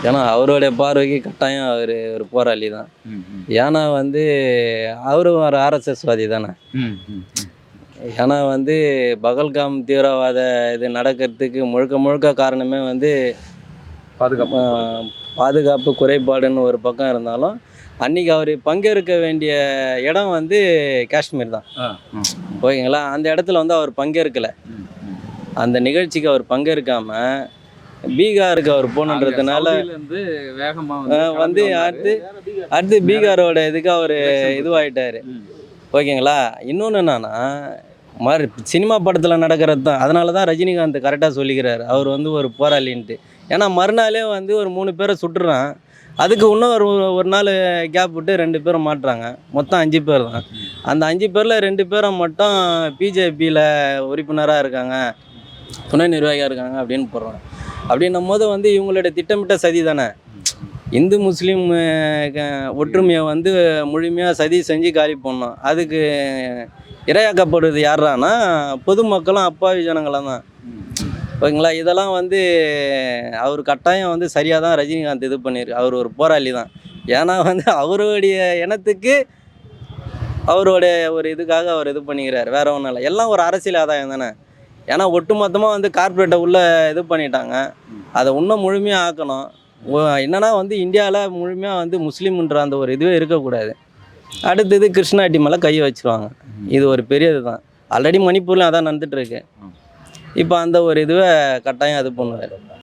ஏன்னா அவருடைய பார்வைக்கு கட்டாயம் அவர் ஒரு போராளி தான். ஏன்னா வந்து அவரும் ஒரு ஆர்எஸ்எஸ்வாதி தானே. ஏன்னா வந்து பகல்காம் தீவிரவாத இது நடக்கிறதுக்கு முழுக்க முழுக்க காரணமே வந்து பாதுகாப்பு குறைபாடுன்னு ஒரு பக்கம் இருந்தாலும், அன்றைக்கி அவர் பங்கேற்க வேண்டிய இடம் வந்து காஷ்மீர் தான். ஓகேங்களா, அந்த இடத்துல வந்து அவர் பங்கேற்கலை. அந்த நிகழ்ச்சிக்கு அவர் பங்கேற்காமல் பீகாருக்கு அவர் போகணுன்றதுனால வந்து அடுத்து பீகாரோட இதுக்கு அவர் இதுவாகிட்டார். ஓகேங்களா, இன்னொன்று என்னன்னா சினிமா படத்தில் நடக்கிறது தான். அதனால தான் ரஜினிகாந்த் கரெக்டாக சொல்லிக்கிறார் அவர் வந்து ஒரு போராளின்ட்டு. ஏன்னா மறுநாளே வந்து ஒரு 3 பேரை சுட்டுறான். அதுக்கு இன்னும் ஒரு நாள் கேப் விட்டு 2 பேரும் மாட்டுறாங்க. மொத்தம் 5 பேர் தான். அந்த 5 பேரில் 2 பேரை மட்டும் பிஜேபியில் உறுப்பினராக இருக்காங்க, துணை நிர்வாகியாக இருக்காங்க அப்படின்னு போடுறாங்க. அப்படின்னும் போது வந்து இவங்களோட திட்டமிட்ட சதி தானே. இந்து முஸ்லீம் ஒற்றுமையை வந்து முழுமையாக சதி செஞ்சு காலி பண்ணோம். அதுக்கு இரையாக்கப்படுவது யாரானா பொதுமக்களும் அப்பாவி ஜனங்களாம் தான். ஓகேங்களா, இதெல்லாம் வந்து அவர் கட்டாயம் வந்து சரியாக தான் ரஜினிகாந்த் இது பண்ணியிருக்கு. அவர் ஒரு போராளி தான். ஏன்னா வந்து அவருடைய இனத்துக்கு அவருடைய ஒரு இதுக்காக அவர் இது பண்ணிக்கிறார், வேற ஒன்றும் இல்லை. எல்லாம் ஒரு அரசியல் ஆதாயம் தானே. ஏன்னா ஒட்டுமொத்தமாக வந்து கார்ப்பரேட்டை உள்ளே இது பண்ணிட்டாங்க. அதை இன்னும் முழுமையாக ஆக்கணும். என்னன்னா வந்து இந்தியாவில் முழுமையாக வந்து முஸ்லீம்ன்ற அந்த ஒரு இதுவே இருக்கக்கூடாது. அடுத்தது கிருஷ்ணாட்டி மேலே கையை வச்சுருவாங்க. இது ஒரு பெரியது தான். ஆல்ரெடி மணிப்பூரில் அதான் நடந்துகிட்ருக்கு. இப்போ அந்த ஒரு இதுவை கட்டாயம் இது பண்ணுவார்.